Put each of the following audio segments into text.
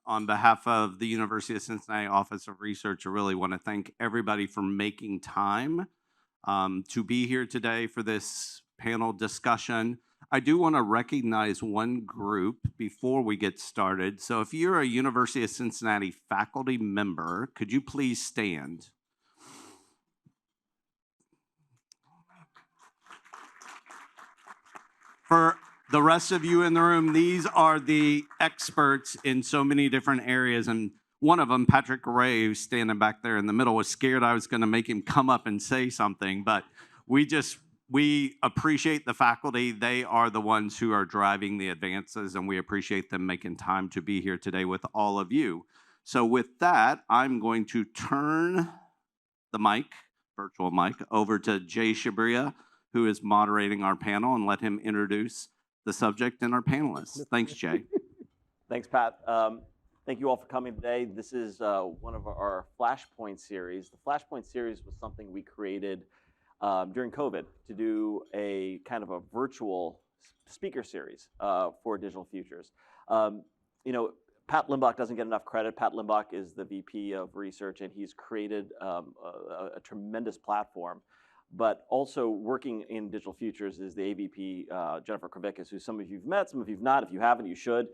On behalf of the University of Cincinnati Office of Research, I really want to thank everybody for making time to be here today for this panel discussion. I do want to recognize one group before we get started. So if you're a University of Cincinnati faculty member, could you please stand? For the rest of you in the room, these are the experts in so many different areas. And one of them, Patrick Ray, who's standing back there in the middle, was scared I was going to make him come up and say something. But we appreciate the faculty. They are the ones who are driving the advances, and we appreciate them making time to be here today with all of you. So with that, I'm going to turn the mic, virtual mic, over to Jay Shabria, who is moderating our panel, and let him introduce the subject and our panelists. Thanks, Jay. Thanks, Pat. Thank you all for coming today. This is one of our Flashpoint series. The Flashpoint series was something we created during COVID to do a kind of a virtual speaker series for Digital Futures. Pat Limbach doesn't get enough credit. Pat Limbach is the VP of research, and he's created a tremendous platform. But also working in Digital Futures is the AVP, Jennifer Kravickas, who some of you've met, some of you've not. If you haven't, you should.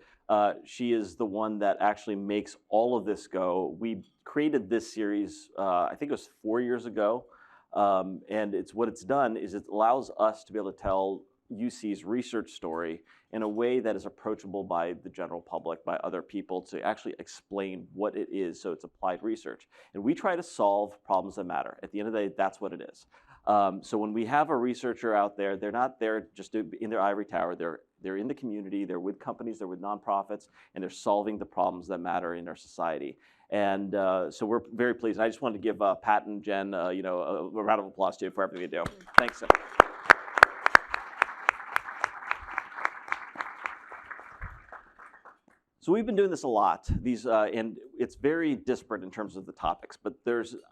She is the one that actually makes all of this go. We created this series, I think it was 4 years ago. And what it's done is it allows us to be able to tell UC's research story in a way that is approachable by the general public, by other people, to actually explain what it is, so it's applied research. And we try to solve problems that matter. At the end of the day, that's what it is. So when we have a researcher out there, they're not there just in their ivory tower. They're in the community, they're with companies, they're with nonprofits, and they're solving the problems that matter in our society. And so we're very pleased. I just wanted to give Pat and Jen a round of applause too for everything they do. Thanks. So we've been doing this a lot, and it's very disparate in terms of the topics, but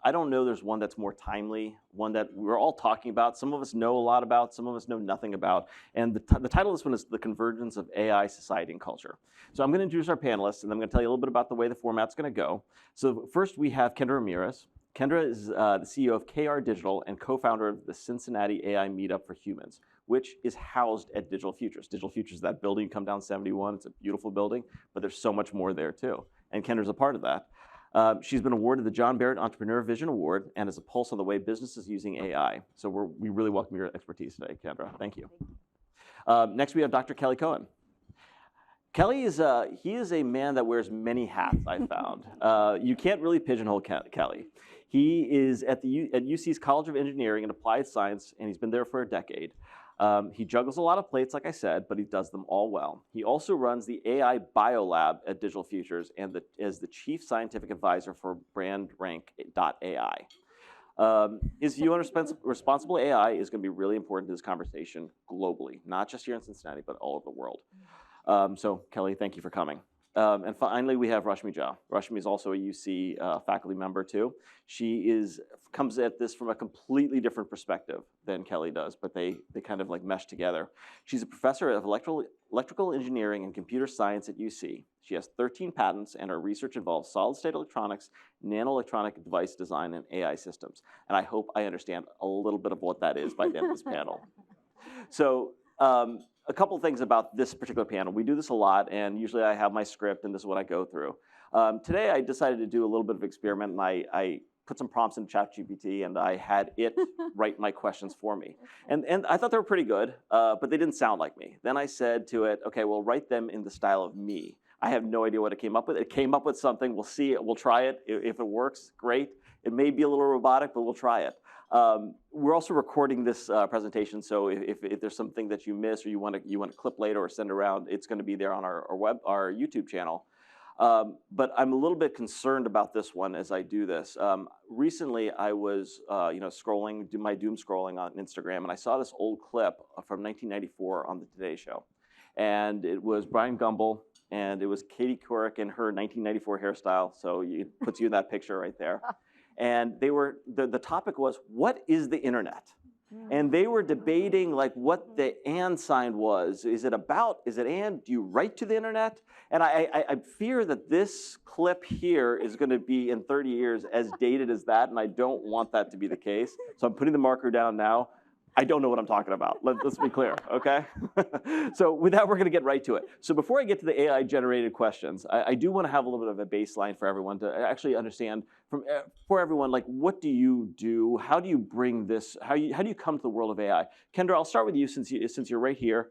I don't know there's one that's more timely, one that we're all talking about. Some of us know a lot about, some of us know nothing about. And the title of this one is The Convergence of AI, Society, and Culture. So I'm going to introduce our panelists, and I'm going to tell you a little bit about the way the format's going to go. So first we have Kendra Ramirez. Kendra is the CEO of KR Digital and co-founder of the Cincinnati AI Meetup for Humans, which is housed at Digital Futures. Digital Futures is that building, you come down 71, it's a beautiful building, but there's so much more there too. And Kendra's a part of that. She's been awarded the John Barrett Entrepreneur Vision Award and is a pulse on the way business is using AI. So we really welcome your expertise today, Kendra. Thank you. Next we have Dr. Kelly Cohen. Kelly is a man that wears many hats, I found. You can't really pigeonhole Kelly. He is at UC's College of Engineering and Applied Science, and he's been there for a decade. He juggles a lot of plates, like I said, but he does them all well. He also runs the AI Biolab at Digital Futures and as the Chief Scientific Advisor for BrandRank.ai. His view on responsible AI is going to be really important to this conversation globally, not just here in Cincinnati, but all over the world. So Kelly, thank you for coming. And finally, we have Rashmi Jha. Rashmi is also a UC faculty member too. She comes at this from a completely different perspective than Kelly does, but they kind of like mesh together. She's a professor of electrical engineering and computer science at UC. She has 13 patents, and her research involves solid-state electronics, nanoelectronic device design, and AI systems. And I hope I understand a little bit of what that is by the end of this panel. So. A couple things about this particular panel. We do this a lot, and usually I have my script, and this is what I go through. Today, I decided to do a little bit of experiment, and I put some prompts in ChatGPT, and I had it write my questions for me. And I thought they were pretty good, but they didn't sound like me. Then I said to it, okay, well, write them in the style of me. I have no idea what it came up with. It came up with something. We'll see it. We'll try it. If it works, great. It may be a little robotic, but we'll try it. We're also recording this presentation, so if there's something that you miss or you want to clip later or send around, it's going to be there on our YouTube channel. But I'm a little bit concerned about this one as I do this. Recently, I was scrolling, do my doom scrolling on Instagram, and I saw this old clip from 1994 on the Today Show, and it was Brian Gumbel, and it was Katie Couric in her 1994 hairstyle. So it puts you in that picture right there. And the topic was, what is the internet? And they were debating like what the and sign was. Is it about, is it and? Do you write to the internet? And I fear that this clip here is going to be in 30 years as dated as that, and I don't want that to be the case. So I'm putting the marker down now. I don't know what I'm talking about. Let's be clear, okay? So with that, we're going to get right to it. So before I get to the AI-generated questions, I do want to have a little bit of a baseline for everyone to actually understand for everyone, like, what do you do? How do you bring this? How do you come to the world of AI? Kendra, I'll start with you since you're right here.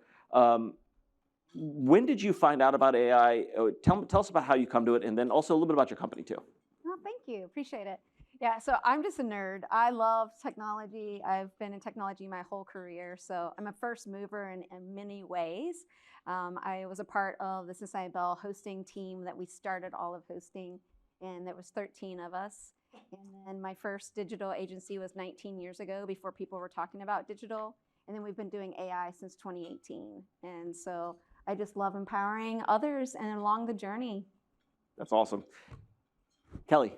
When did you find out about AI? Tell us about how you come to it, and then also a little bit about your company too. Oh, thank you. Appreciate it. Yeah, so I'm just a nerd. I love technology. I've been in technology my whole career, so I'm a first mover in many ways. I was a part of the Cincinnati Bell hosting team that we started all of hosting, and there was 13 of us. And then my first digital agency was 19 years ago, before people were talking about digital. And then we've been doing AI since 2018. And so I just love empowering others and along the journey. That's awesome. Kelly,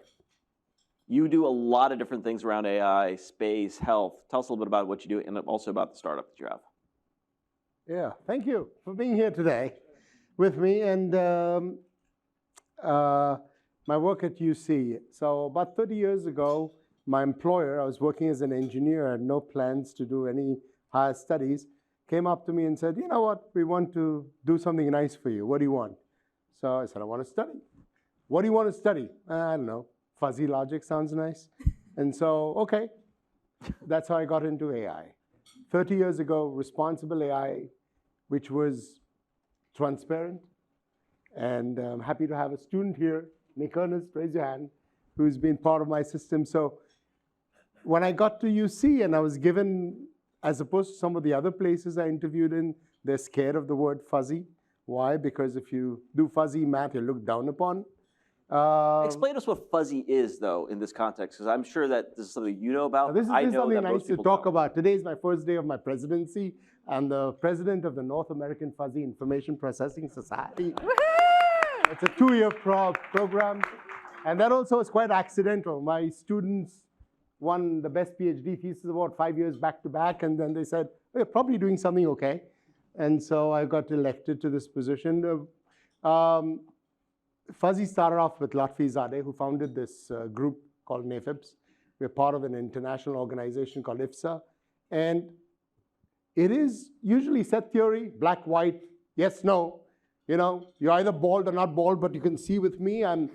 you do a lot of different things around AI, space, health. Tell us a little bit about what you do and also about the startup that you have. Yeah, thank you for being here today with me and my work at UC. So about 30 years ago, my employer, I was working as an engineer, I had no plans to do any higher studies, came up to me and said, you know what, we want to do something nice for you. What do you want? So I said, I want to study. What do you want to study? I don't know. Fuzzy logic sounds nice. And so, okay, that's how I got into AI. 30 years ago, responsible AI, which was transparent. And I'm happy to have a student here, Nick Ernest, raise your hand, who's been part of my system. So when I got to UC and I was given, as opposed to some of the other places I interviewed in, they're scared of the word fuzzy. Why? Because if you do fuzzy math, you're looked down upon. Explain to us what fuzzy is, though, in this context, because I'm sure that this is something you know about. This is something nice to talk don't. about. Today is my first day of my presidency. I'm the president of the North American Fuzzy Information Processing Society. It's a 2-year program. And that also is quite accidental. My students won the best PhD thesis award 5 years back to back. And then they said, we're probably doing something okay. And so I got elected to this position. Fuzzy started off with Lotfi Zadeh, who founded this group called NAFIPS. We're part of an international organization called IFSA. And it is usually set theory, black, white, yes, no. You know, you're either bald or not bald, but you can see with me, I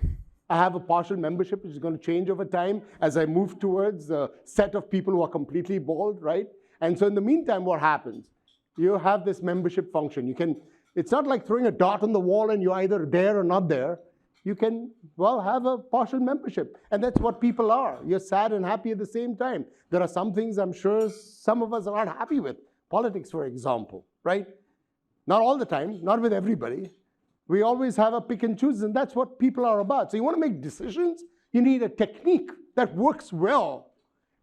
have a partial membership, which is going to change over time as I move towards a set of people who are completely bald, right? And so in the meantime, what happens? You have this membership function. It's not like throwing a dot on the wall and you're either there or not there. You can, well, have a partial membership. And that's what people are. You're sad and happy at the same time. There are some things I'm sure some of us are not happy with. Politics, for example, right? Not all the time, not with everybody. We always have a pick and choose, and that's what people are about. So you want to make decisions, you need a technique that works well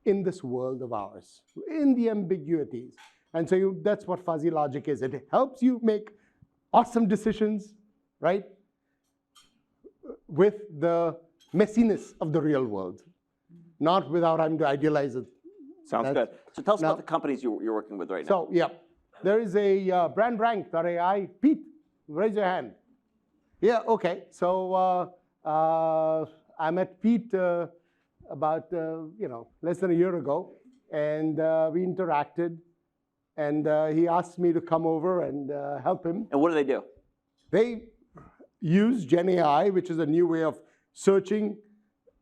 in this world of ours, in the ambiguities. And so that's what fuzzy logic is. It helps you make awesome decisions, right? With the messiness of the real world, not without having to idealize it. Sounds good. So tell us about the companies you're working with right now. So, yeah, there is a brandrank.ai. Pete, raise your hand. Yeah, okay. So I met Pete about less than a year ago, and we interacted. And he asked me to come over and help him. And what do they do? They use Gen AI, which is a new way of searching.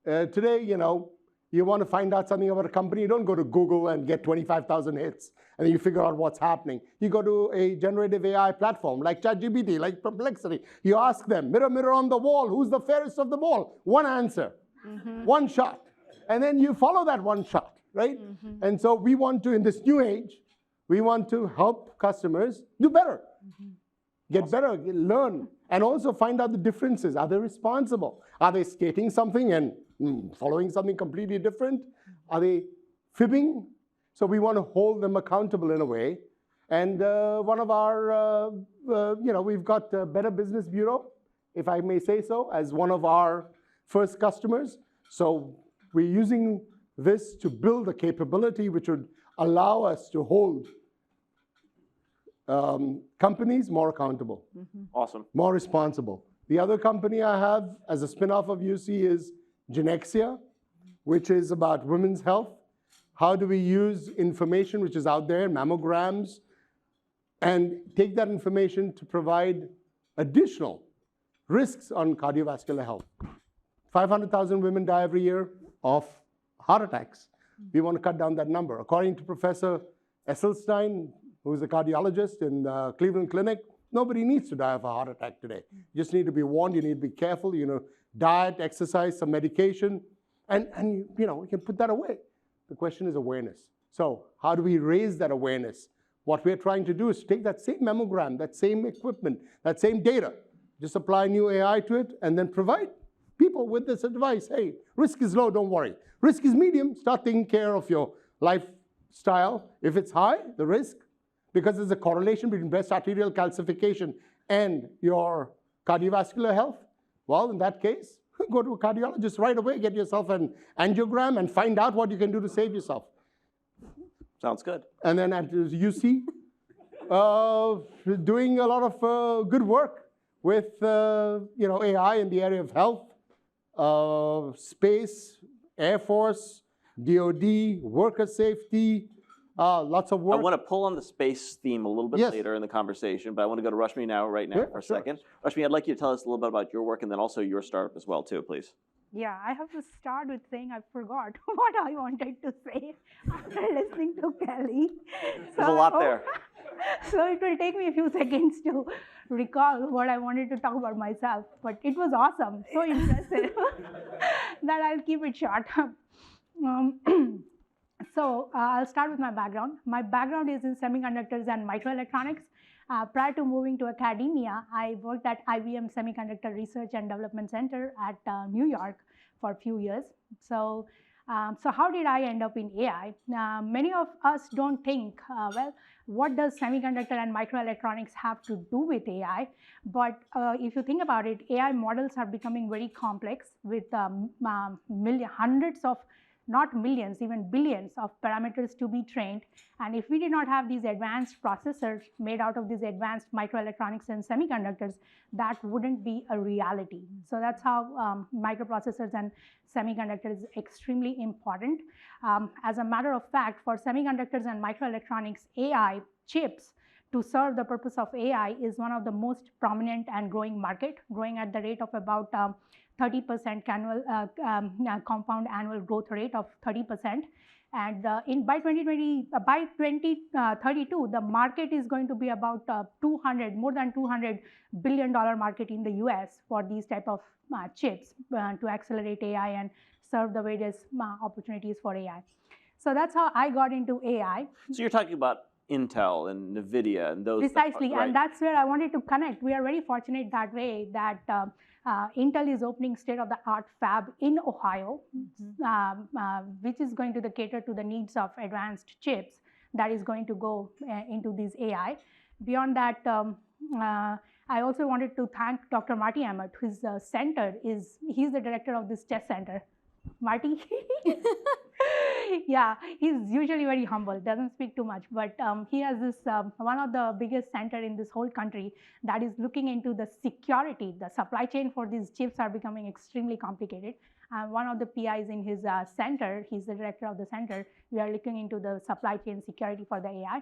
Today, you want to find out something about a company, you don't go to Google and get 25,000 hits, and then you figure out what's happening. You go to a generative AI platform like ChatGPT, like Perplexity. You ask them, mirror, mirror on the wall, who's the fairest of them all? One answer, one shot. And then you follow that one shot, right? And so we want to, in this new age, we want to help customers do better, get better, learn, and also find out the differences. Are they responsible? Are they stating something and following something completely different? Are they fibbing? So we want to hold them accountable in a way. And one of our, we've got Better Business Bureau, if I may say so, as one of our first customers. So we're using this to build a capability which would allow us to hold companies more accountable, Awesome. more responsible. The other company I have as a spin-off of UC is Genexia, which is about women's health. How do we use information which is out there, mammograms, and take that information to provide additional risks on cardiovascular health? 500,000 women die every year of heart attacks. We want to cut down that number. According to Professor Esselstyn, who's a cardiologist in the Cleveland Clinic, nobody needs to die of a heart attack today. You just need to be warned, you need to be careful, diet, exercise, some medication, and we can put that away. The question is awareness. So how do we raise that awareness? What we're trying to do is take that same mammogram, that same equipment, that same data, just apply new AI to it, and then provide people with this advice. Hey, risk is low, don't worry. Risk is medium, start taking care of your lifestyle. If it's high, the risk, because there's a correlation between breast arterial calcification and your cardiovascular health, well, in that case, go to a cardiologist right away, get yourself an angiogram, and find out what you can do to save yourself. Sounds good. And then at UC, doing a lot of good work with AI in the area of health, space, Air Force, DoD, worker safety, lots of work. I want to pull on the space theme a little bit later in the conversation, but I want to go to Rashmi right now for a second. Rashmi, I'd like you to tell us a little bit about your work and then also your startup as well too, please. Yeah, I have to start with saying I forgot what I wanted to say after listening to Kelly. There's a lot there. So it will take me a few seconds to recall what I wanted to talk about myself, but it was awesome, so impressive that I'll keep it short. So I'll start with my background. My background is in semiconductors and microelectronics. Prior to moving to academia, I worked at IBM Semiconductor Research and Development Center at New York for a few years. So how did I end up in AI? Many of us don't think, what does semiconductor and microelectronics have to do with AI? But if you think about it, AI models are becoming very complex with hundreds of, not millions, even billions of parameters to be trained. And if we did not have these advanced processors made out of these advanced microelectronics and semiconductors, that wouldn't be a reality. So that's how microprocessors and semiconductors is extremely important. As a matter of fact, for semiconductors and microelectronics, AI chips to serve the purpose of AI is one of the most prominent and growing market, growing at the rate of about 30% compound annual growth rate of 30%. And by 2032, the market is going to be about more than $200 billion market in the US for these type of chips to accelerate AI and serve the various opportunities for AI. So that's how I got into AI. So you're talking about Intel and NVIDIA and those. Precisely, right. And that's where I wanted to connect. We are very fortunate that way that Intel is opening state-of-the-art fab in Ohio, which is going to cater to the needs of advanced chips that is going to go into these AI. Beyond that, I also wanted to thank Dr. Marty Emmett, whose center is, he's the director of this test center. Marty? Yeah, he's usually very humble, doesn't speak too much, but he has this, one of the biggest center in this whole country that is looking into the security. The supply chain for these chips are becoming extremely complicated. One of the PIs in his center, he's the director of the center, we are looking into the supply chain security for the AI.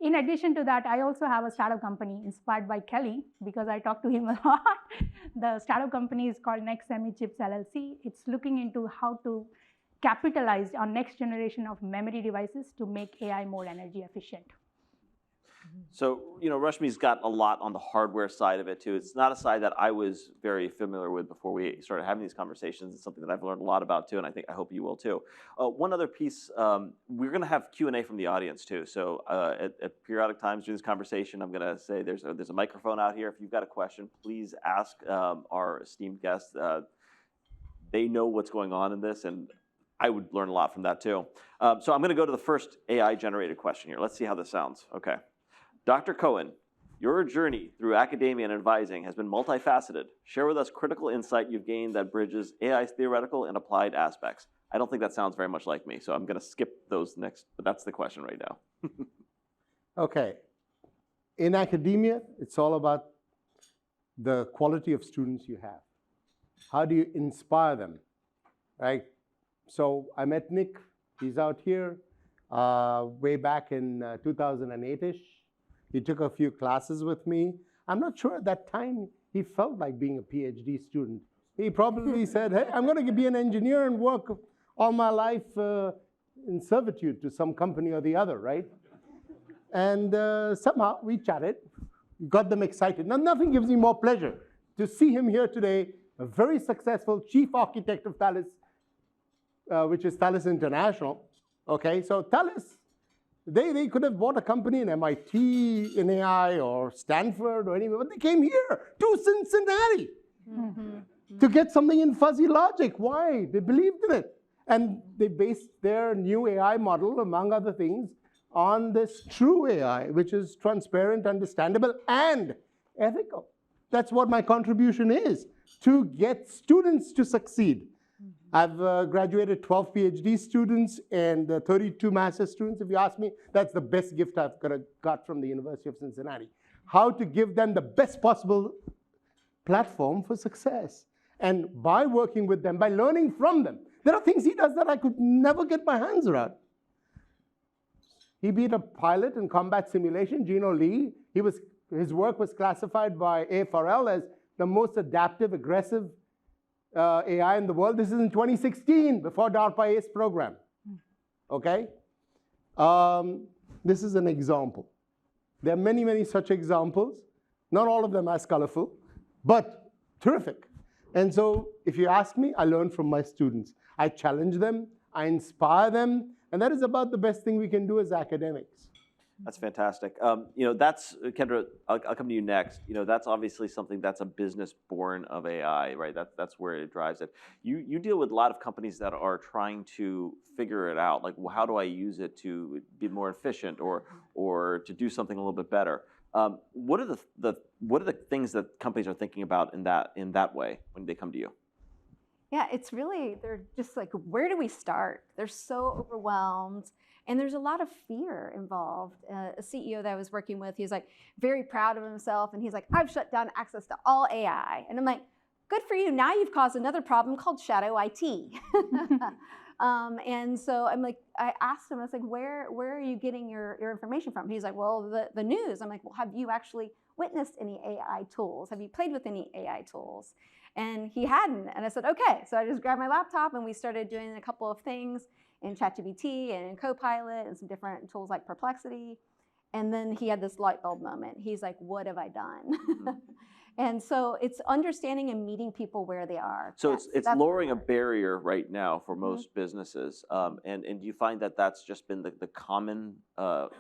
In addition to that, I also have a startup company inspired by Kelly because I talk to him a lot. The startup company is called Next Semi Chips LLC. It's looking into how to capitalize on next generation of memory devices to make AI more energy efficient. So, Rashmi's got a lot on the hardware side of it too. It's not a side that I was very familiar with before we started having these conversations. It's something that I've learned a lot about too, and I hope you will too. One other piece, we're going to have Q&A from the audience too. So at periodic times during this conversation, I'm going to say there's a microphone out here. If you've got a question, please ask our esteemed guests. They know what's going on in this, and I would learn a lot from that too. So I'm going to go to the first AI-generated question here. Let's see how this sounds. Okay. Dr. Cohen, your journey through academia and advising has been multifaceted. Share with us critical insight you've gained that bridges AI's theoretical and applied aspects. I don't think that sounds very much like me, so I'm going to skip those next, but that's the question right now. Okay. In academia, it's all about the quality of students you have. How do you inspire them, right? So I met Nick. He's out here way back in 2008-ish. He took a few classes with me. I'm not sure at that time he felt like being a PhD student. He probably said, hey, I'm going to be an engineer and work all my life in servitude to some company or the other, right? And somehow we chatted, got them excited. Now, nothing gives me more pleasure to see him here today, a very successful chief architect of Thales, which is Thales International. Okay, so Thales, they could have bought a company in MIT, in AI, or Stanford, or anywhere, but they came here to Cincinnati to get something in fuzzy logic. Why? They believed in it. And they based their new AI model, among other things, on this true AI, which is transparent, understandable, and ethical. That's what my contribution is, to get students to succeed. I've graduated 12 PhD students and 32 master's students. If you ask me, that's the best gift I've got from the University of Cincinnati. How to give them the best possible platform for success. And by working with them, by learning from them, there are things he does that I could never get my hands around. He beat a pilot in combat simulation, Gino Lee. His work was classified by AFRL as the most adaptive, aggressive AI in the world. This is in 2016, before DARPA ACE program. Okay? This is an example. There are many, many such examples. Not all of them as colorful, but terrific. And so if you ask me, I learn from my students. I challenge them, I inspire them, and that is about the best thing we can do as academics. That's fantastic. That's, Kendra, I'll come to you next. That's obviously something that's a business born of AI, right? That's where it drives it. You deal with a lot of companies that are trying to figure it out, like, well, how do I use it to be more efficient or to do something a little bit better? What are the things that companies are thinking about in that way when they come to you? Yeah, it's really, they're just like, where do we start? They're so overwhelmed. And there's a lot of fear involved. A CEO that I was working with, he's like very proud of himself. And he's like, I've shut down access to all AI. And I'm like, good for you. Now you've caused another problem called shadow IT. And so I'm like, I asked him, I was like, where are you getting your information from? He's like, well, the news. I'm like, well, have you actually witnessed any AI tools? Have you played with any AI tools? And he hadn't. And I said, okay. So I just grabbed my laptop and we started doing a couple of things in ChatGPT and in Copilot and some different tools like Perplexity. And then he had this light bulb moment. He's like, what have I done? And so it's understanding and meeting people where they are. So it's lowering a barrier right now for most businesses. And do you find that that's just been the common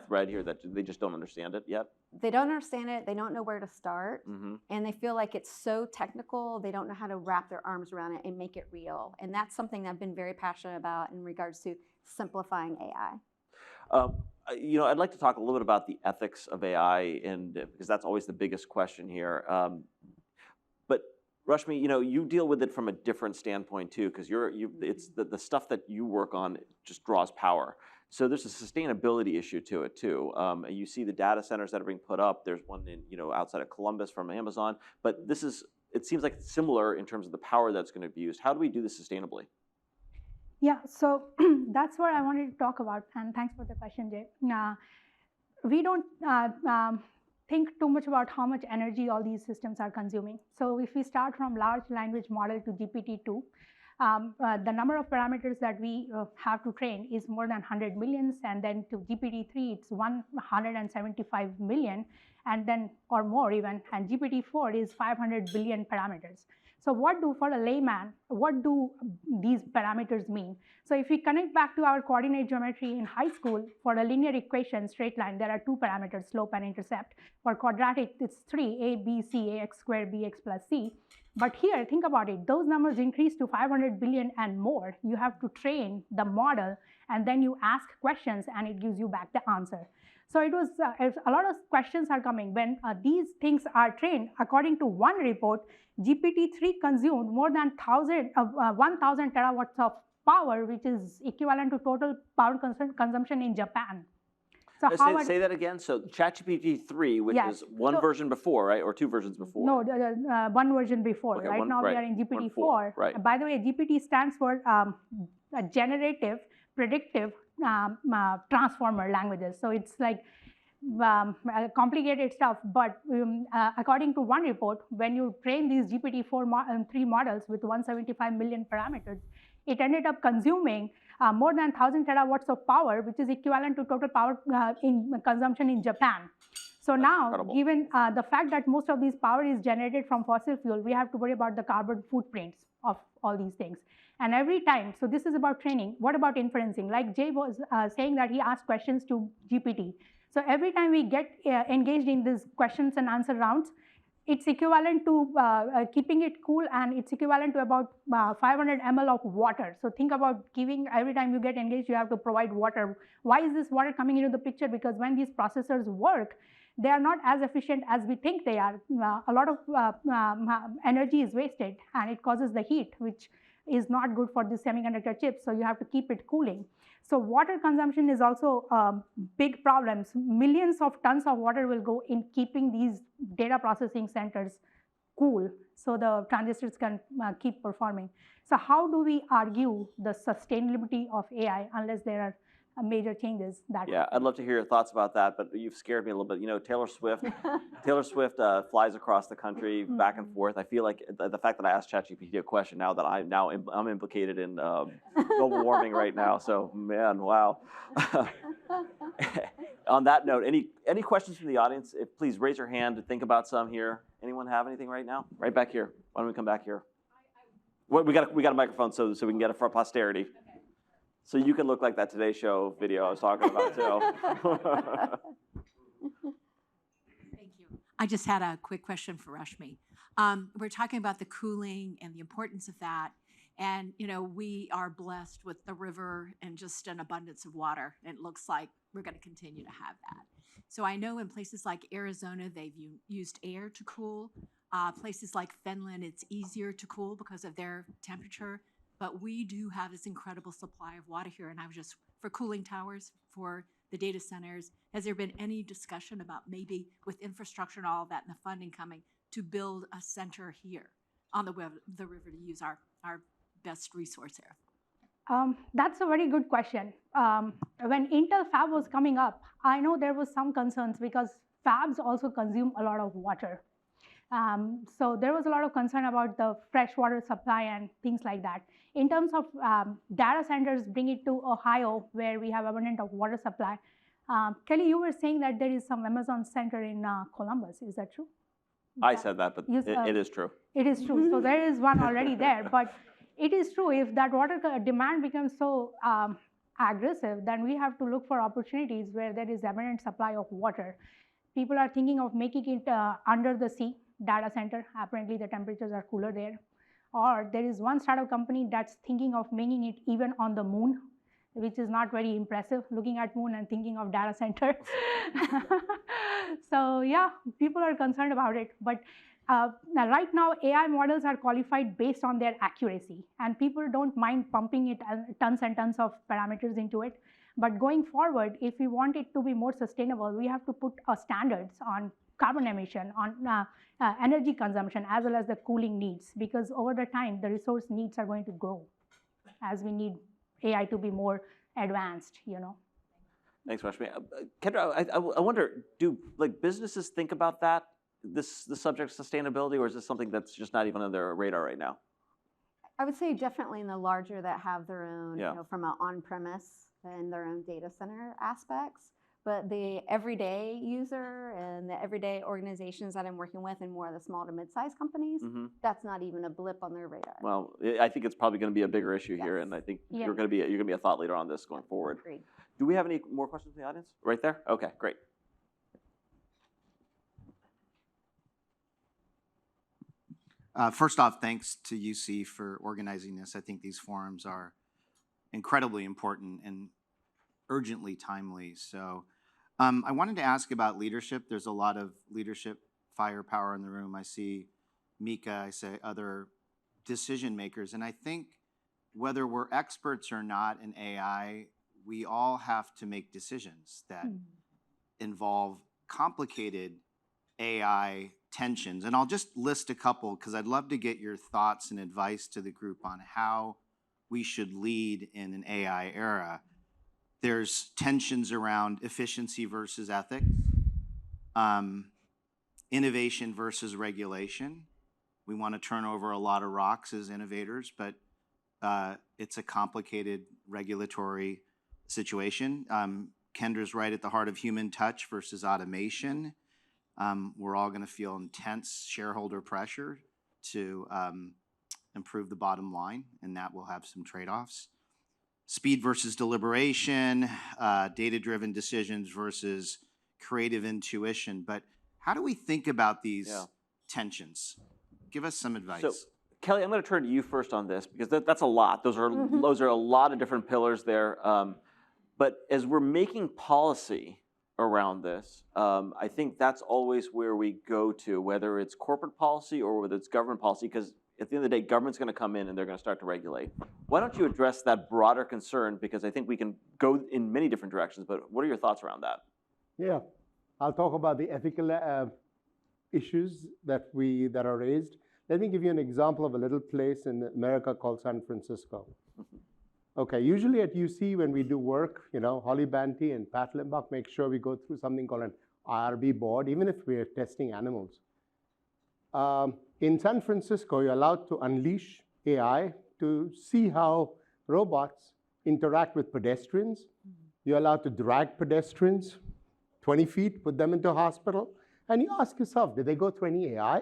thread here, that they just don't understand it yet? They don't understand it. They don't know where to start. And they feel like it's so technical, they don't know how to wrap their arms around it and make it real. And that's something I've been very passionate about in regards to simplifying AI. I'd like to talk a little bit about the ethics of AI, because that's always the biggest question here. But Rashmi, you deal with it from a different standpoint too, because it's the stuff that you work on just draws power. So there's a sustainability issue to it too. You see the data centers that are being put up. There's one in outside of Columbus from Amazon. But it seems like it's similar in terms of the power that's going to be used. How do we do this sustainably? Yeah, so that's what I wanted to talk about, and thanks for the question, Jay. We don't think too much about how much energy all these systems are consuming. So if we start from large language model to GPT-2, the number of parameters that we have to train is more than 100 millions, and then to GPT-3, it's 175 million, and then, or more even, and GPT-4 is 500 billion parameters. So for a layman, what do these parameters mean? So if we connect back to our coordinate geometry in high school, for a linear equation, straight line, there are two parameters, slope and intercept. For quadratic, it's 3, a, b, c, ax squared, bx plus c. But here, think about it, those numbers increase to 500 billion and more. You have to train the model, and then you ask questions, and it gives you back the answer. So it was, a lot of questions are coming. When these things are trained, according to one report, GPT-3 consumed more than 1,000 terawatts of power, which is equivalent to total power consumption in Japan. So Say that again. So ChatGPT 3, which Yes. is one version before, right? Or two versions before? No, one version before. Okay, right now we are in GPT 4. Right. By the way, GPT stands for a generative, predictive transformer languages. So it's like complicated stuff. But according to one report, when you train these GPT 3 models with 175 million parameters, it ended up consuming more than 1,000 terawatts of power, which is equivalent to total power in consumption in Japan. So That's now, incredible. given the fact that most of these power is generated from fossil fuel, we have to worry about the carbon footprints of all these things. And every time, so this is about training. What about inferencing? Like Jay was saying that he asked questions to GPT. So every time we get engaged in these questions and answer rounds, it's equivalent to keeping it cool, and it's equivalent to about 500 ml of water. So think about giving, every time you get engaged, you have to provide water. Why is this water coming into the picture? Because when these processors work, they are not as efficient as we think they are. A lot of energy is wasted, and it causes the heat, which is not good for the semiconductor chips, so you have to keep it cooling. So water consumption is also big problems. Millions of tons of water will go in keeping these data processing centers cool, so the transistors can keep performing. So how do we argue the sustainability of AI unless there are major changes that Yeah, I'd love to hear your thoughts about that, but you've scared me a little bit. You know, Taylor Swift flies across the country back and forth. I feel like the fact that I asked ChatGPT a question now that I'm implicated in global warming right now. So man, wow. On that note, any questions from the audience? Please raise your hand to think about some here. Anyone have anything right now? Right back here. Why don't we come back here? Well, we got a microphone so we can get it for posterity. So you can look like that Today Show video I was talking about too. Thank you. I just had a quick question for Rashmi. We're talking about the cooling and the importance of that. And, you know, we are blessed with the river and just an abundance of water. And it looks like we're going to continue to have that. So I know in places like Arizona, they've used air to cool. Places like Finland, it's easier to cool because of their temperature. But we do have this incredible supply of water here. And I was just, for cooling towers, for the data centers, has there been any discussion about maybe with infrastructure and all of that and the funding coming to build a center here on the river to use our best resource here? That's a very good question. When Intel Fab was coming up, I know there was some concerns because fabs also consume a lot of water. So there was a lot of concern about the freshwater supply and things like that. In terms of data centers, bring it to Ohio, where we have abundant of water supply. Kelly, you were saying that there is some Amazon center in Columbus. Is that true? I said that, but it is true. It is true. So there is one already there. But it is true, if that water demand becomes so aggressive, then we have to look for opportunities where there is abundant supply of water. People are thinking of making it under the sea data center. Apparently, the temperatures are cooler there. Or there is one startup company that's thinking of making it even on the moon, which is not very impressive, looking at moon and thinking of data center. So yeah, people are concerned about it. But right now, AI models are qualified based on their accuracy. And people don't mind pumping it tons and tons of parameters into it. But going forward, if we want it to be more sustainable, we have to put standards on carbon emission, on energy consumption, as well as the cooling needs, because over the time, the resource needs are going to grow as we need AI to be more advanced, you know. Thanks, Rashmi. Kendra, I wonder, do businesses think about that, the subject of sustainability, or is this something that's just not even on their radar right now? I would say definitely in the larger that have their own, Yeah. you know, from an on-premise and their own data center aspects. But the everyday user and the everyday organizations that I'm working with and more of the small to mid-sized companies, that's not even a blip on their radar. Well, I think it's probably going to be a bigger issue here, and I think Yeah. you're going to be a thought leader on this going forward. Agreed. Do we have any more questions from the audience? Right there? Okay, great. First off, thanks to UC for organizing this. I think these forums are incredibly important and urgently timely. So I wanted to ask about leadership. There's a lot of leadership firepower in the room. I see Mika, I say other decision makers. And I think whether we're experts or not in AI, we all have to make decisions that involve complicated AI tensions. And I'll just list a couple because I'd love to get your thoughts and advice to the group on how we should lead in an AI era. There's tensions around efficiency versus ethics, innovation versus regulation. We want to turn over a lot of rocks as innovators, but it's a complicated regulatory situation. Kendra's right at the heart of human touch versus automation. We're all going to feel intense shareholder pressure to improve the bottom line, and that will have some trade-offs. Speed versus deliberation, data-driven decisions versus creative intuition. But how do we think about these tensions? Give us some advice. So, Kelly, I'm going to turn to you first on this because that's a lot. Those are a lot of different pillars there. But as we're making policy around this, I think that's always where we go to, whether it's corporate policy or whether it's government policy, because at the end of the day, government's going to come in and they're going to start to regulate. Why don't you address that broader concern? Because I think we can go in many different directions, but what are your thoughts around that? Yeah, I'll talk about the ethical issues that are raised. Let me give you an example of a little place in America called San Francisco. Okay, usually at UC when we do work, Holly Banty and Pat Limbach make sure we go through something called an IRB board, even if we're testing animals. In San Francisco, you're allowed to unleash AI to see how robots interact with pedestrians. You're allowed to drag pedestrians 20 feet, put them into a hospital, and you ask yourself, did they go through any AI?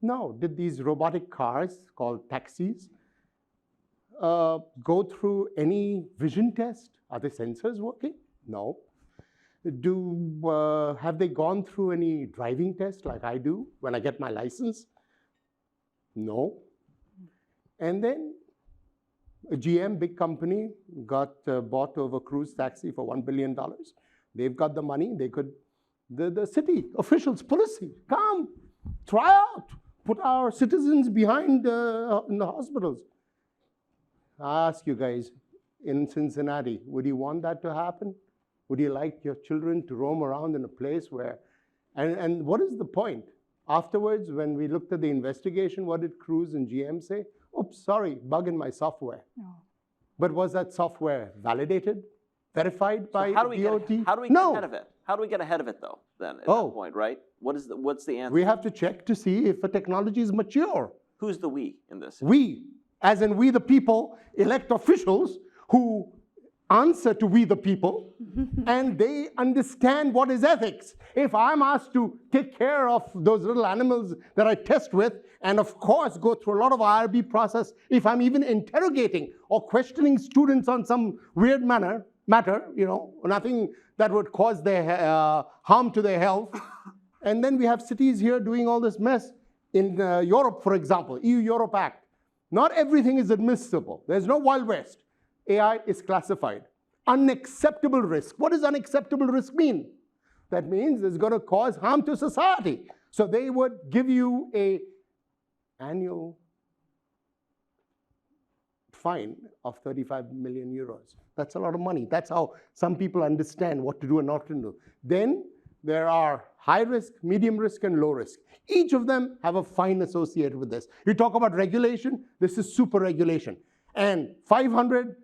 No. Did these robotic cars called taxis go through any vision test? Are the sensors working? No. Have they gone through any driving test like I do when I get my license? No. And then a GM, big company, got bought over Cruise Taxi for $1 billion. They've got the money. They could, the city officials, policy, come, try out, put our citizens behind in the hospitals. I ask you guys, in Cincinnati, would you want that to happen? Would you like your children to roam around in a place where, and what is the point? Afterwards, when we looked at the investigation, what did Cruise and GM say? Oops, sorry, bug in my software. No. But was that software validated, verified by DOT? How do we get ahead of it? How do we get ahead of it, though, then, at that point, right? What's the answer? We have to check to see if a technology is mature. Who's the we in this? We, as in we the people, elect officials who answer to we the people, and they understand what is ethics. If I'm asked to take care of those little animals that I test with, and of course go through a lot of IRB process, if I'm even interrogating or questioning students on some weird matter, nothing that would cause their harm to their health, and then we have cities here doing all this mess. In Europe, for example, EU-Europe Act, not everything is admissible. There's no Wild West. AI is classified. Unacceptable risk. What does unacceptable risk mean? That means it's going to cause harm to society. So they would give you an annual fine of 35 million euros. That's a lot of money. That's how some people understand what to do and not to do. Then there are high risk, medium risk, and low risk. Each of them have a fine associated with this. You talk about regulation, this is super regulation. And 500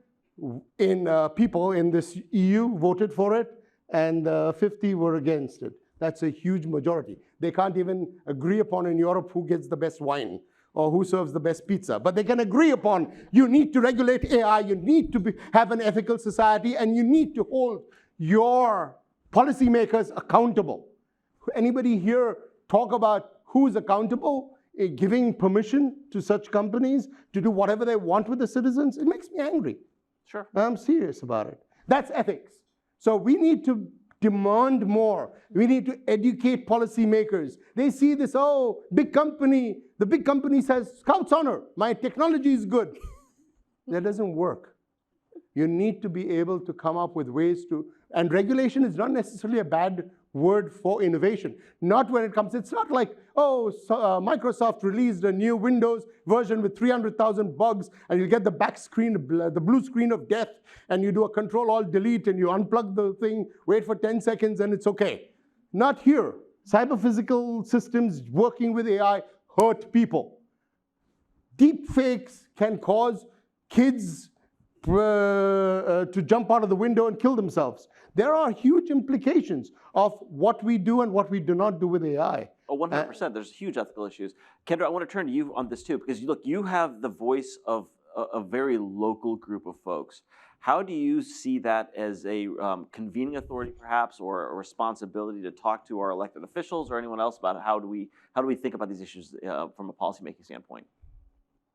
people in this EU voted for it, and 50 were against it. That's a huge majority. They can't even agree upon in Europe who gets the best wine or who serves the best pizza. But they can agree upon you need to regulate AI, you need to have an ethical society, and you need to hold your policymakers accountable. Anybody here talk about who's accountable, giving permission to such companies to do whatever they want with the citizens? It makes me angry. Sure. I'm serious about it. That's ethics. So we need to demand more. We need to educate policymakers. They see this, big company. The big company says, Scout's honor, my technology is good. That doesn't work. You need to be able to come up with ways to, and regulation is not necessarily a bad word for innovation. Not when it comes, it's not like, oh, Microsoft released a new Windows version with 300,000 bugs, and you get the back screen, the blue screen of death, and you do a Control-Alt-Delete, and you unplug the thing, wait for 10 seconds, and it's okay. Not here. Cyber-physical systems working with AI hurt people. Deep fakes can cause kids to jump out of the window and kill themselves. There are huge implications of what we do and what we do not do with AI. Oh, 100%. There's huge ethical issues. Kendra, I want to turn to you on this too, because look, you have the voice of a very local group of folks. How do you see that as a convening authority, perhaps, or a responsibility to talk to our elected officials or anyone else about how do we think about these issues from a policymaking standpoint?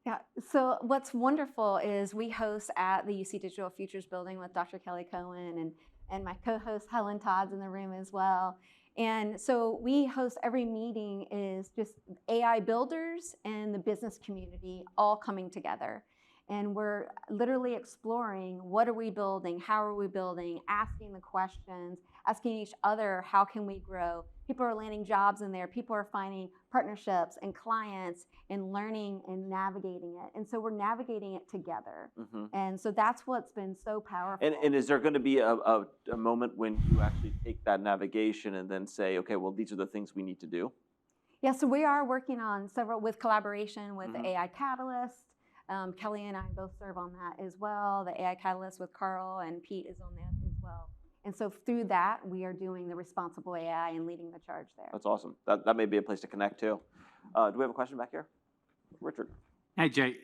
Yeah, so what's wonderful is we host at the UC Digital Futures Building with Dr. Kelly Cohen, and my co-host Helen Todd's in the room as well. And so we host every meeting is just AI builders and the business community all coming together. And we're literally exploring what are we building, how are we building, asking the questions, asking each other, how can we grow? People are landing jobs in there. People are finding partnerships and clients and learning and navigating it. And so we're navigating it together. Mm-hmm. And so that's what's been so powerful. And is there going to be a moment when you actually take that navigation and then say, okay, well, these are the things we need to do? Yeah, so we are working on several with collaboration with Mm-hmm. the AI Catalyst. Kelly and I both serve on that as well. The AI Catalyst with Carl and Pete is on that as well. And so through that, we are doing the responsible AI and leading the charge there. That's awesome. That may be a place to connect too. Do we have a question back here? Richard. Hey, Jay.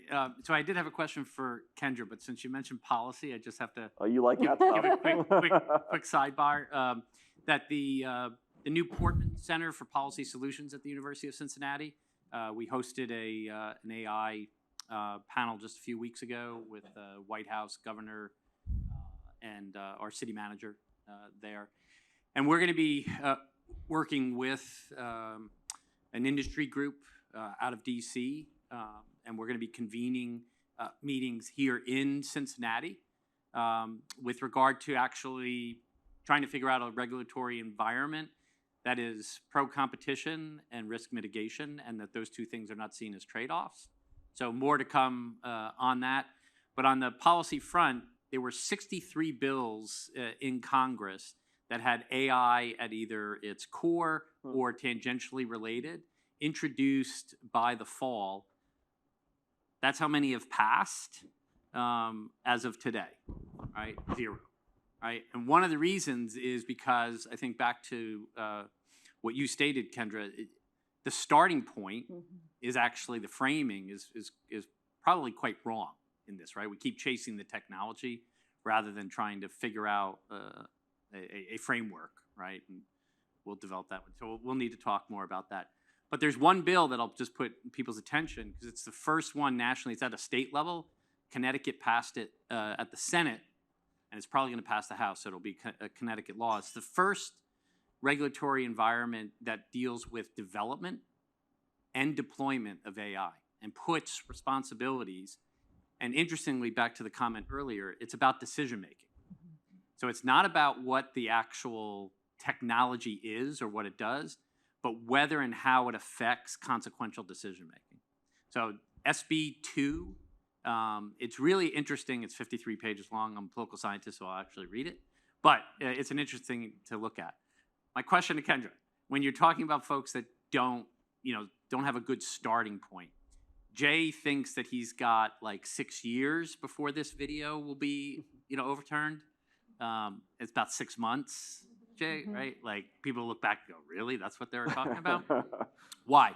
So I did have a question for Kendra, but since you mentioned policy, I just have to Oh, you like that give a stuff? quick sidebar. That the new Portman Center for Policy Solutions at the University of Cincinnati, we hosted an AI panel just a few weeks ago with the White House governor and our city manager there. And we're going to be working with an industry group out of DC, and we're going to be convening meetings here in Cincinnati with regard to actually trying to figure out a regulatory environment that is pro-competition and risk mitigation, and that those two things are not seen as trade-offs. So more to come on that. But on the policy front, there were 63 bills in Congress that had AI at either its core or tangentially related, introduced by the fall. That's how many have passed as of today, right? 0, right? And one of the reasons is because I think back to what you stated, Kendra, the starting point is actually the framing is probably quite wrong in this, right? We keep chasing the technology rather than trying to figure out a framework, right? And we'll develop that one. So we'll need to talk more about that. But there's one bill that I'll just put in people's attention because it's the first one nationally. It's at a state level. Connecticut passed it at the Senate, and it's probably going to pass the House, so it'll be a Connecticut law. It's the first regulatory environment that deals with development and deployment of AI and puts responsibilities. And interestingly, back to the comment earlier, it's about decision making. So it's not about what the actual technology is or what it does, but whether and how it affects consequential decision making. So SB 2, it's really interesting. It's 53 pages long. I'm a political scientist, so I'll actually read it. But it's an interesting to look at. My question to Kendra, when you're talking about folks that don't have a good starting point, Jay thinks that he's got like 6 years before this video will be, overturned. It's about 6 months, Jay, right? Like people look back and go, really? That's what they were talking about? Why?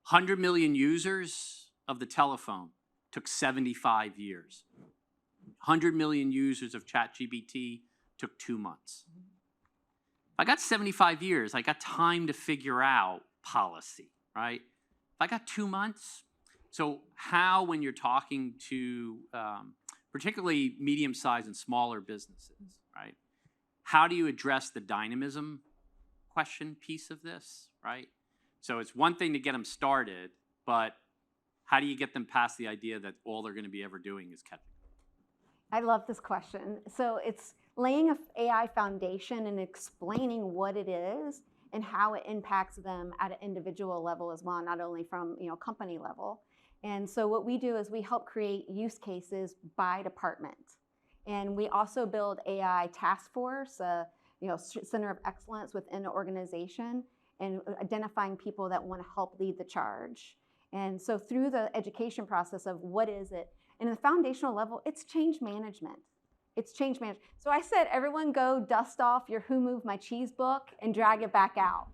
100 million users of the telephone took 75 years. 100 million users of ChatGPT took 2 months. I got 75 years. I got time to figure out policy, right? If I got 2 months, so how, when you're talking to particularly medium-sized and smaller businesses, right? How do you address the dynamism question piece of this, right? So it's one thing to get them started, but how do you get them past the idea that all they're going to be ever doing is catching? I love this question. So it's laying a AI foundation and explaining what it is and how it impacts them at an individual level as well, not only from company level. And so what we do is we help create use cases by department. And we also build AI task force, center of excellence within the organization, and identifying people that want to help lead the charge. And so through the education process of what is it, and at the foundational level, it's change management. It's change management. So I said, everyone go dust off your Who Moved My Cheese book and drag it back out.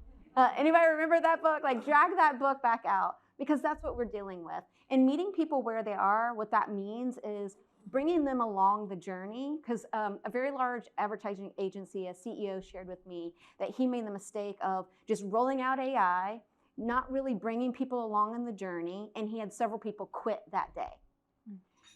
Anybody remember that book? Like, drag that book back out, because that's what we're dealing with. And meeting people where they are, what that means is bringing them along the journey, because a very large advertising agency, a CEO shared with me that he made the mistake of just rolling out AI, not really bringing people along on the journey, and he had several people quit that day.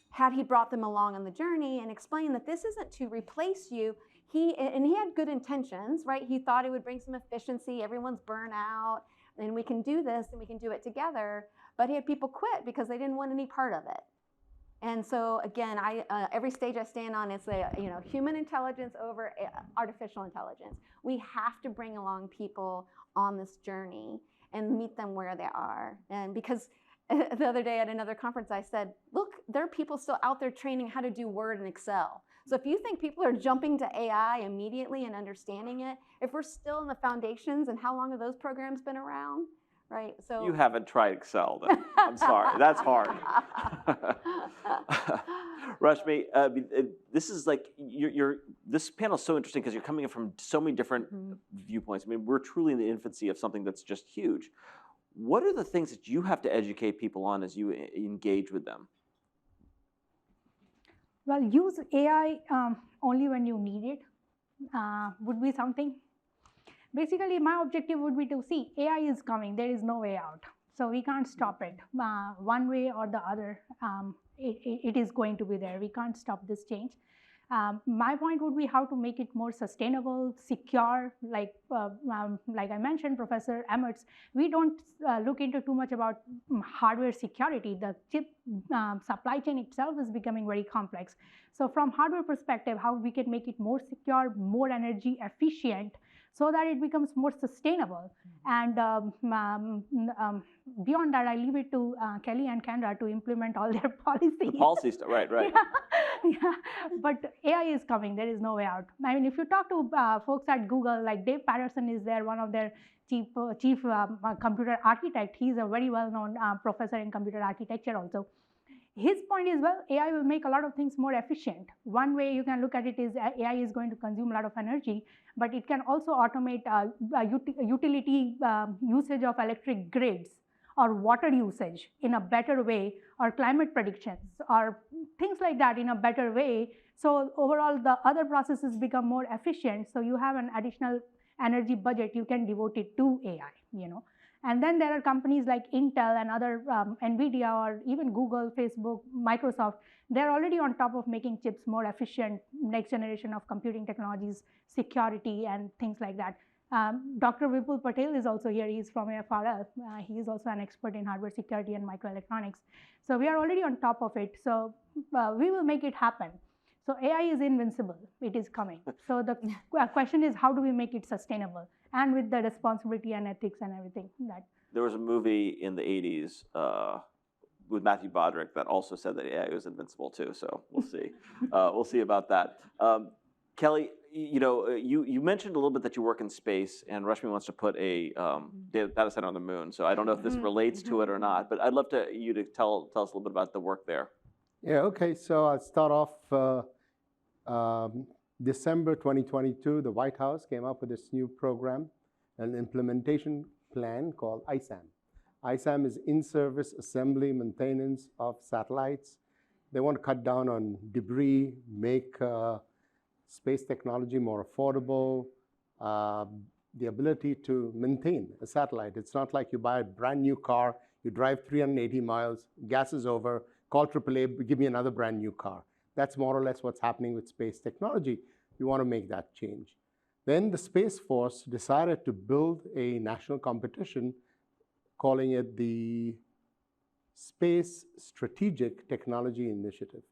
Had he brought them along on the journey and explained that this isn't to replace you, he had good intentions, right? He thought it would bring some efficiency, everyone's burnout, and we can do this and we can do it together, but he had people quit because they didn't want any part of it. And so again, every stage I stand on, it's human intelligence over artificial intelligence. We have to bring along people on this journey and meet them where they are. And because the other day at another conference, I said, look, there are people still out there training how to do Word and Excel. So if you think people are jumping to AI immediately and understanding it, if we're still in the foundations, and how long have those programs been around, right? So You haven't tried Excel, then. I'm sorry, that's hard. Rashmi, this is like, this panel is so interesting because you're coming in from so many different viewpoints. I mean, we're truly in the infancy of something that's just huge. What are the things that you have to educate people on as you engage with them? Well, use AI only when you need it would be something. Basically, my objective would be to see AI is coming. There is no way out. So we can't stop it. One way or the other, it is going to be there. We can't stop this change. My point would be how to make it more sustainable, secure. Like I mentioned, Professor Emmert's, we don't look into too much about hardware security. The chip supply chain itself is becoming very complex. So from hardware perspective, how we can make it more secure, more energy efficient, so that it becomes more sustainable. And beyond that, I leave it to Kelly and Kendra to implement all their policies. The policy stuff, right. Yeah. But AI is coming. There is no way out. I mean, if you talk to folks at Google, like Dave Patterson is there, one of their chief computer architect. He's a very well-known professor in computer architecture also. His point is, well, AI will make a lot of things more efficient. One way you can look at it is AI is going to consume a lot of energy, but it can also automate utility usage of electric grids or water usage in a better way, or climate predictions, or things like that in a better way. So overall, the other processes become more efficient. So you have an additional energy budget you can devote it to AI, And then there are companies like Intel and other NVIDIA, or even Google, Facebook, Microsoft. They're already on top of making chips more efficient, next generation of computing technologies, security, and things like that. Dr. Vipul Patel is also here. He's from AFRL. He is also an expert in hardware security and microelectronics. So we are already on top of it. So we will make it happen. So AI is invincible. It is coming. So the question is, how do we make it sustainable? And with the responsibility and ethics and everything. There was a movie in the 80s with Matthew Broderick that also said that AI was invincible too. So we'll see. We'll see about that. Kelly, you mentioned a little bit that you work in space, and Rashmi wants to put a data center on the moon. So I don't know if this relates to it or not, but I'd love you to tell us a little bit about the work there. Yeah, okay. So I'll start off. December 2022, the White House came up with this new program, an implementation plan called ISAM. ISAM is In-Service Assembly Maintenance of Satellites. They want to cut down on debris, make space technology more affordable, the ability to maintain a satellite. It's not like you buy a brand new car, you drive 380 miles, gas is over, call AAA, give me another brand new car. That's more or less what's happening with space technology. We want to make that change. Then the Space Force decided to build a national competition, calling it the Space Strategic Technology Initiative.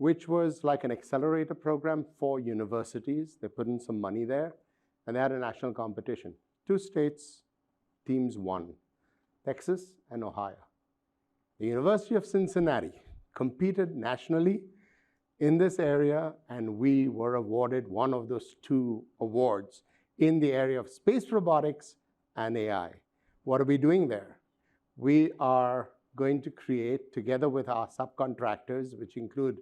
which was like an accelerator program for universities. They put in some money there, and they had a national competition. 2 states, teams won, Texas and Ohio. The University of Cincinnati competed nationally in this area, and we were awarded one of those 2 awards in the area of space robotics and AI. What are we doing there? We are going to create, together with our subcontractors, which include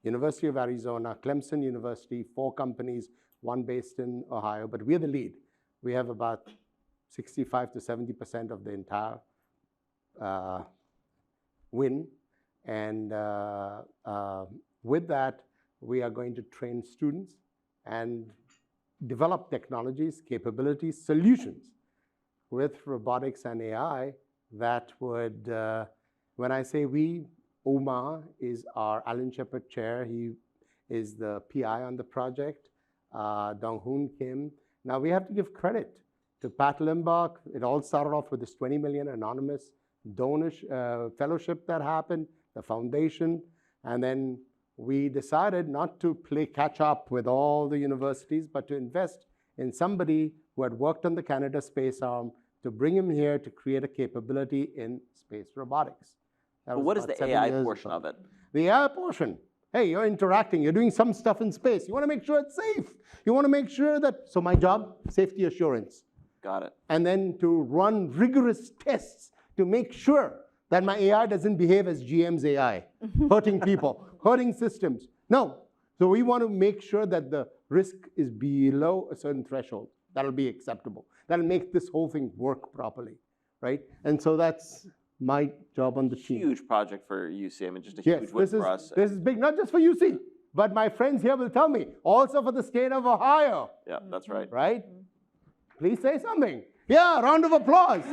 University of Arizona, Clemson University, 4 companies, 1 based in Ohio, but we're the lead. We have about 65 to 70% of the entire win. And with that, we are going to train students and develop technologies, capabilities, solutions with robotics and AI that would, when I say we, Uma is our Alan Shepard chair. He is the PI on the project, Dong-Hoon Kim. Now we have to give credit to Pat Limbach. It all started off with this 20 million anonymous donor fellowship that happened, the foundation, and then we decided not to play catch up with all the universities, but to invest in somebody who had worked on the Canada Space Arm to bring him here to create a capability in space robotics. But what is the AI portion of it? The AI portion. Hey, you're interacting, you're doing some stuff in space. You want to make sure it's safe. You want to make sure that, so my job, safety assurance. Got it. And then to run rigorous tests to make sure that my AI doesn't behave as GM's AI, hurting people, hurting systems. No. So we want to make sure that the risk is below a certain threshold. That'll be acceptable. That'll make this whole thing work properly, right? And so that's my job on the team. Huge project for UC. I mean, just a huge win for us. This is big, not just for UC, but my friends here will tell me, also for the state of Ohio. Yeah, that's right. Right? Please say something. Yeah, round of applause.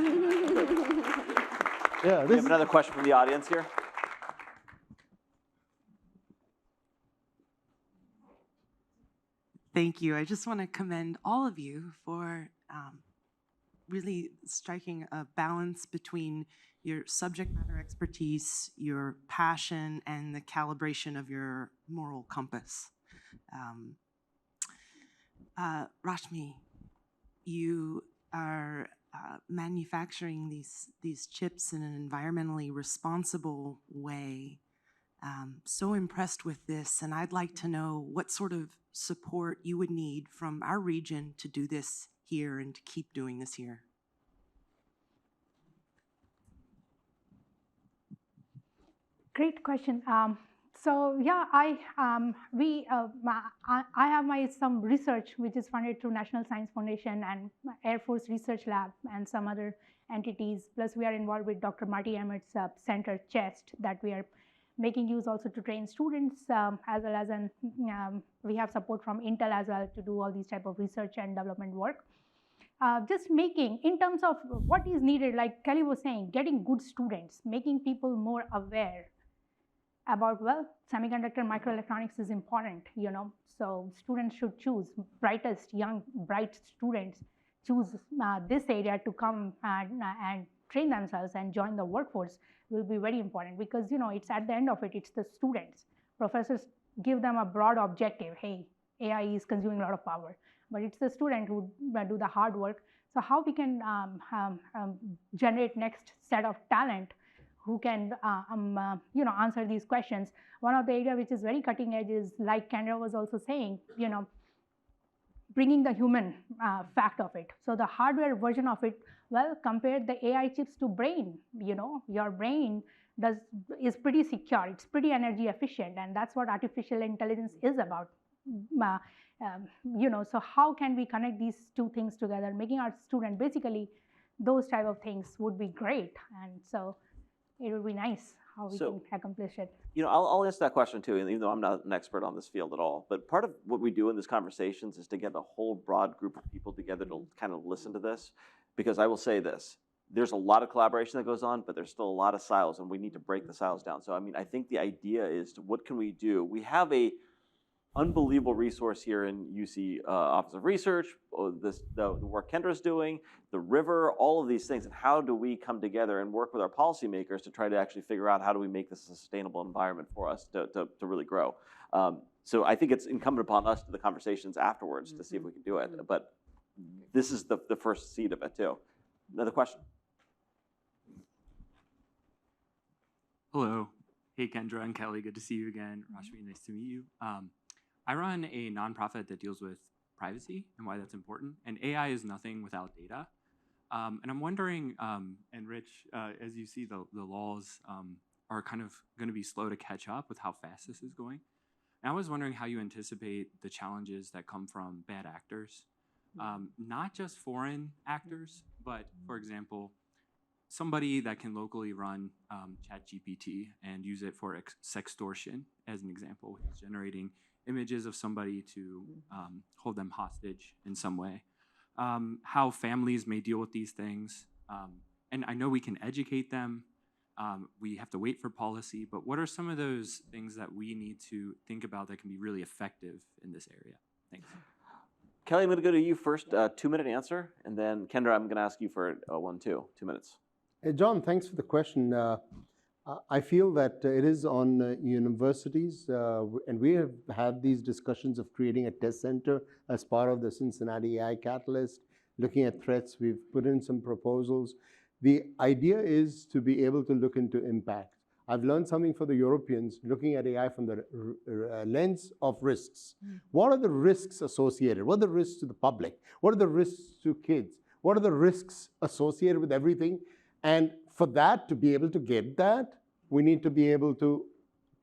Yeah, We have another question from the audience here. Thank you. I just want to commend all of you for really striking a balance between your subject matter expertise, your passion, and the calibration of your moral compass. Rashmi, you are manufacturing these chips in an environmentally responsible way. So impressed with this, and I'd like to know what sort of support you would need from our region to do this here and to keep doing this here. Great question. So yeah, I have some research which is funded through National Science Foundation and Air Force Research Lab and some other entities. Plus, we are involved with Dr. Marty Emmett's center, CHEST, that we are making use also to train students, as well as we have support from Intel as well to do all these type of research and development work. Just making, in terms of what is needed, like Kelly was saying, getting good students, making people more aware about, well, semiconductor microelectronics is important, so students should choose, brightest, young, bright students choose this area to come and train themselves and join the workforce will be very important, because it's at the end of it, it's the students. Professors give them a broad objective, hey, AI is consuming a lot of power, but it's the student who do the hard work. So how we can generate next set of talent who can answer these questions. One of the area which is very cutting edge is, like Kendra was also saying, bringing the human fact of it. So the hardware version of it, well, compare the AI chips to brain. Your brain is pretty secure, it's pretty energy efficient, and that's what artificial intelligence is about. So how can we connect these 2 things together? Making our student, basically, those type of things would be great, and so it would be nice how we can accomplish it. I'll answer that question too, even though I'm not an expert on this field at all. But part of what we do in these conversations is to get a whole broad group of people together to kind of listen to this. Because I will say this, there's a lot of collaboration that goes on, but there's still a lot of silos, and we need to break the silos down. So I think the idea is, what can we do? We have a unbelievable resource here in UC Office of Research, the work Kendra's doing, the river, all of these things, and how do we come together and work with our policymakers to try to actually figure out how do we make this a sustainable environment for us to really grow. So I think it's incumbent upon us to the conversations afterwards to see if we can do it. But this is the first seed of it too. Another question? Hello. Hey, Kendra and Kelly. Good to see you again. Rashmi, nice to meet you. I run a nonprofit that deals with privacy and why that's important. And AI is nothing without data. And I'm wondering, and Rich, as you see, the laws are kind of going to be slow to catch up with how fast this is going. And I was wondering how you anticipate the challenges that come from bad actors, not just foreign actors, but for example, somebody that can locally run ChatGPT and use it for sextortion, as an example, which is generating images of somebody to hold them hostage in some way. How families may deal with these things. And I know we can educate them. We have to wait for policy, but what are some of those things that we need to think about that can be really effective in this area? Thanks. Kelly, I'm going to go to you first, 2-minute answer, and then Kendra, I'm going to ask you for 2 minutes. Hey, John, thanks for the question. I feel that it is on universities, and we have had these discussions of creating a test center as part of the Cincinnati AI Catalyst, looking at threats. We've put in some proposals. The idea is to be able to look into impact. I've learned something for the Europeans, looking at AI from the lens of risks. What are the risks associated? What are the risks to the public? What are the risks to kids? What are the risks associated with everything? And for that, to be able to get that, we need to be able to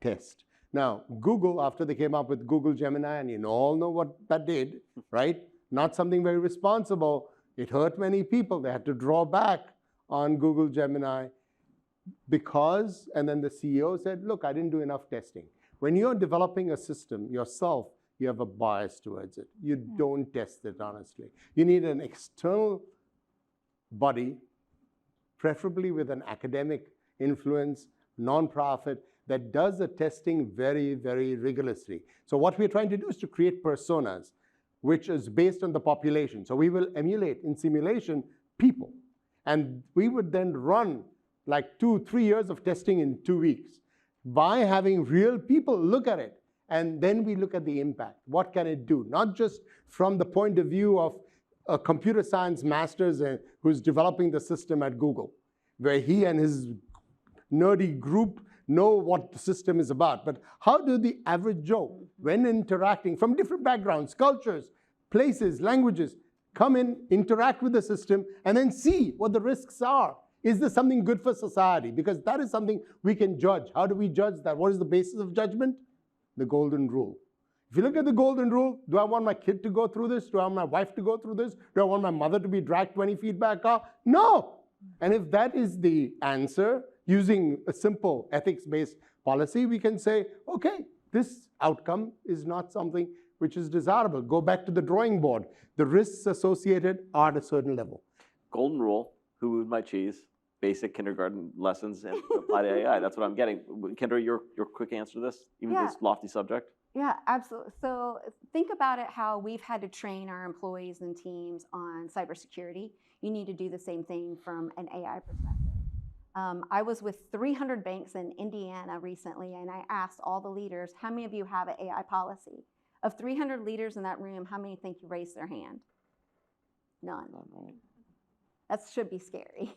test. Now, Google, after they came up with Google Gemini, and you all know what that did, right? Not something very responsible. It hurt many people. They had to draw back on Google Gemini because, and then the CEO said, look, I didn't do enough testing. When you're developing a system yourself, you have a bias towards it. You don't test it honestly. You need an external body, preferably with an academic influence, nonprofit, that does the testing very, very rigorously. So what we're trying to do is to create personas, which is based on the population. So we will emulate in simulation people. And we would then run like 2-3 years of testing in 2 weeks by having real people look at it. And then we look at the impact. What can it do? Not just from the point of view of a computer science master's who's developing the system at Google, where he and his nerdy group know what the system is about. But how do the average Joe, when interacting from different backgrounds, cultures, places, languages, come in, interact with the system, and then see what the risks are? Is this something good for society? Because that is something we can judge. How do we judge that? What is the basis of judgment? The golden rule. If you look at the golden rule, do I want my kid to go through this? Do I want my wife to go through this? Do I want my mother to be dragged 20 feet back car? No. And if that is the answer, using a simple ethics-based policy, we can say, okay, this outcome is not something which is desirable. Go back to the drawing board. The risks associated are at a certain level. Golden rule, who moved my cheese? Basic kindergarten lessons and apply to AI. That's what I'm getting. Kendra, your quick answer to this, even this lofty subject? Yeah, absolutely. So think about it how we've had to train our employees and teams on cybersecurity. You need to do the same thing from an AI perspective. I was with 300 banks in Indiana recently, and I asked all the leaders, how many of you have an AI policy? Of 300 leaders in that room, how many think you raised their hand? None. That should be scary,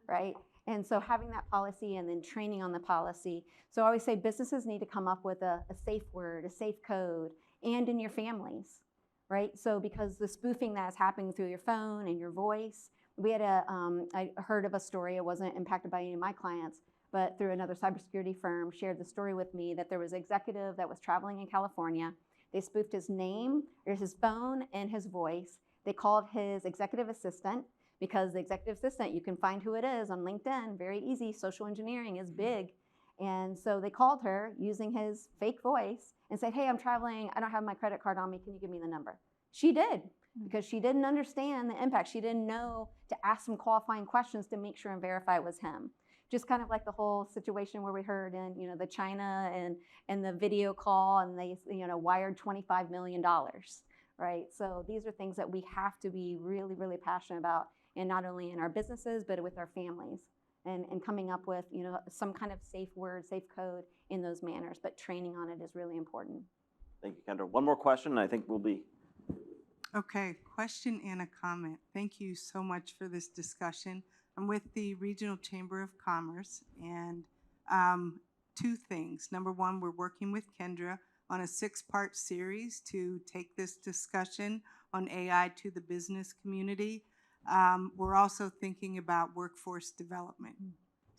right? And so having that policy and then training on the policy. So I always say businesses need to come up with a safe word, a safe code, and in your families, right? So because the spoofing that is happening through your phone and your voice, we had I heard of a story, it wasn't impacted by any of my clients, but through another cybersecurity firm shared the story with me that there was an executive that was traveling in California. They spoofed his name, or his phone and his voice. They called his executive assistant, because the executive assistant, you can find who it is on LinkedIn, very easy, social engineering is big. And so they called her using his fake voice and said, hey, I'm traveling, I don't have my credit card on me, can you give me the number? She did, because she didn't understand the impact. She didn't know to ask some qualifying questions to make sure and verify it was him. just kind of like the whole situation where we heard in, the China and the video call, and they, wired $25 million, right? So these are things that we have to be really, really passionate about, and not only in our businesses, but with our families, and coming up with, some kind of safe word, safe code in those manners, but training on it is really important. Thank you, Kendra. One more question, and I think we'll be. Okay, question and a comment. Thank you so much for this discussion. I'm with the Regional Chamber of Commerce, and two things. Number one, we're working with Kendra on a 6-part series to take this discussion on AI to the business community. We're also thinking about workforce development.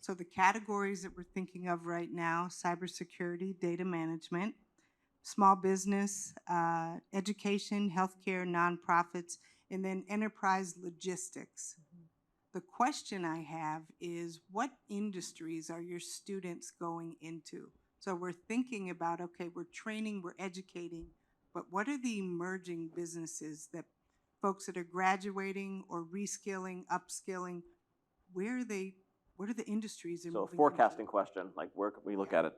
So the categories that we're thinking of right now: cybersecurity, data management, small business, education, healthcare, nonprofits, and then enterprise logistics. The question I have is, what industries are your students going into? So we're thinking about, okay, we're training, we're educating, but what are the emerging businesses that folks that are graduating or reskilling, upskilling, what are the industries they're So a moving forecasting into? question, like where can we look at it?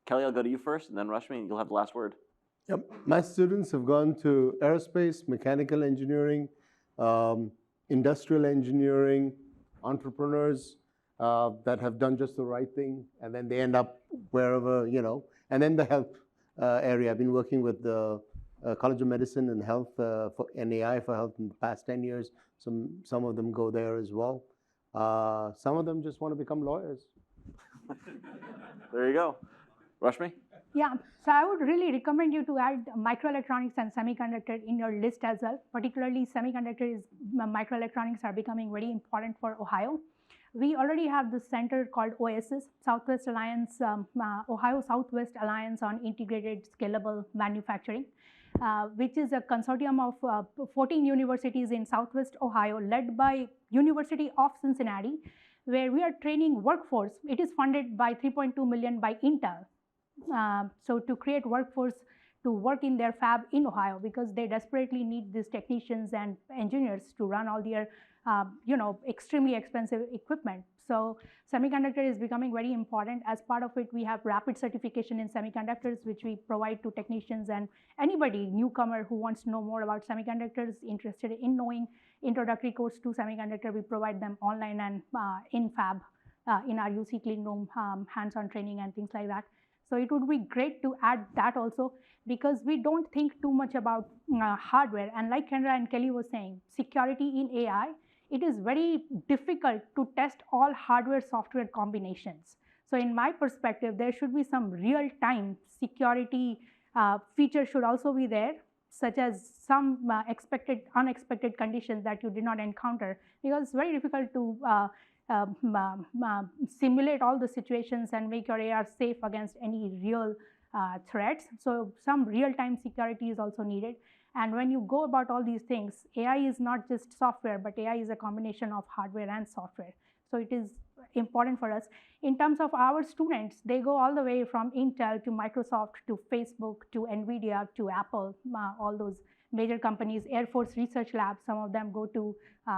Kelly, I'll go to you first, and then Rashmi, and you'll have the last word. Yep. My students have gone to aerospace, mechanical engineering, industrial engineering, entrepreneurs that have done just the right thing, and then they end up wherever, and then the health area. I've been working with the College of Medicine and Health and AI for Health in the past 10 years. Some of them go there as well. Some of them just want to become lawyers. There you go. Rashmi? Yeah, so I would really recommend you to add microelectronics and semiconductor in your list as well. Particularly microelectronics are becoming very important for Ohio. We already have this center called OSIS, Southwest Alliance, Ohio Southwest Alliance on Integrated Scalable Manufacturing, which is a consortium of 14 universities in Southwest Ohio, led by University of Cincinnati, where we are training workforce. It is funded by $3.2 million by Intel. So to create workforce to work in their fab in Ohio, because they desperately need these technicians and engineers to run all their extremely expensive equipment. So semiconductor is becoming very important. As part of it, we have rapid certification in semiconductors, which we provide to technicians and anybody, newcomer who wants to know more about semiconductors, interested in knowing introductory course to semiconductor. We provide them online and in fab, in our UC clean room, hands-on training and things like that. So it would be great to add that also, because we don't think too much about hardware. And like Kendra and Kelly was saying, security in AI, it is very difficult to test all hardware-software combinations. So in my perspective, there should be some real-time security feature should also be there, such as some unexpected conditions that you did not encounter, because it's very difficult to simulate all the situations and make your AR safe against any real threats. So some real-time security is also needed. And when you go about all these things, AI is not just software, but AI is a combination of hardware and software. So it is important for us. In terms of our students, they go all the way from Intel to Microsoft to Facebook to NVIDIA to Apple, all those major companies, Air Force Research Labs. Some of them go to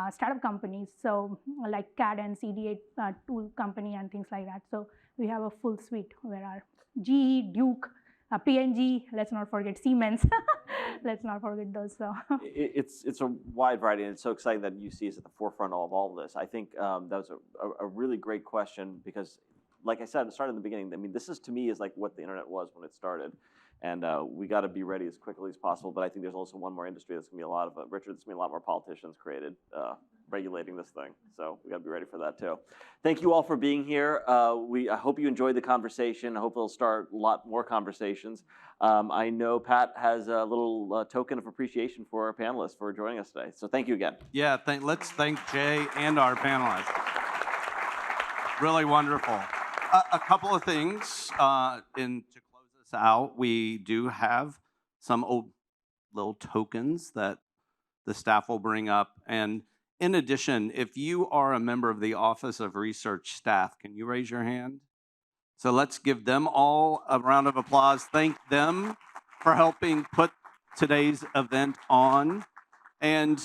startup companies, so like Cadence, EDA tool company and things like that. So we have a full suite where our GE, Duke, P&G, let's not forget Siemens. Let's not forget those. So It's a wide variety, and it's so exciting that UC is at the forefront of all of this. I think that was a really great question, because, like I said, it started in the beginning. I mean, this is, to me, is like what the internet was when it started. And we got to be ready as quickly as possible. But I think there's also one more industry that's going to be a lot of, Richard, there's going to be a lot more politicians created regulating this thing. So we got to be ready for that too. Thank you all for being here. I hope you enjoyed the conversation. I hope it'll start a lot more conversations. I know Pat has a little token of appreciation for our panelists for joining us today. So thank you again. Yeah, let's thank Jay and our panelists. Really wonderful. A couple of things to close us out. We do have some old little tokens that the staff will bring up. And in addition, if you are a member of the Office of Research staff, can you raise your hand? So let's give them all a round of applause. Thank them for helping put today's event on. And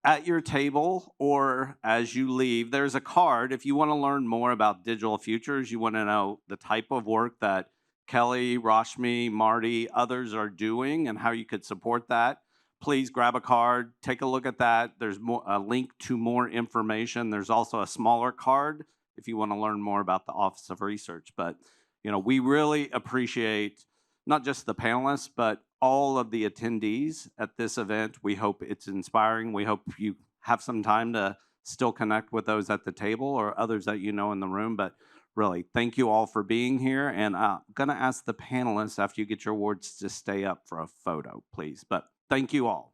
at your table or as you leave, there's a card. If you want to learn more about digital futures, you want to know the type of work that Kelly, Rashmi, Marty, others are doing and how you could support that, please grab a card, take a look at that. There's a link to more information. There's also a smaller card if you want to learn more about the Office of Research. But we really appreciate not just the panelists, but all of the attendees at this event. We hope it's inspiring. We hope you have some time to still connect with those at the table or others that you know in the room. But really, thank you all for being here. And I'm going to ask the panelists after you get your awards to stay up for a photo, please. But thank you all.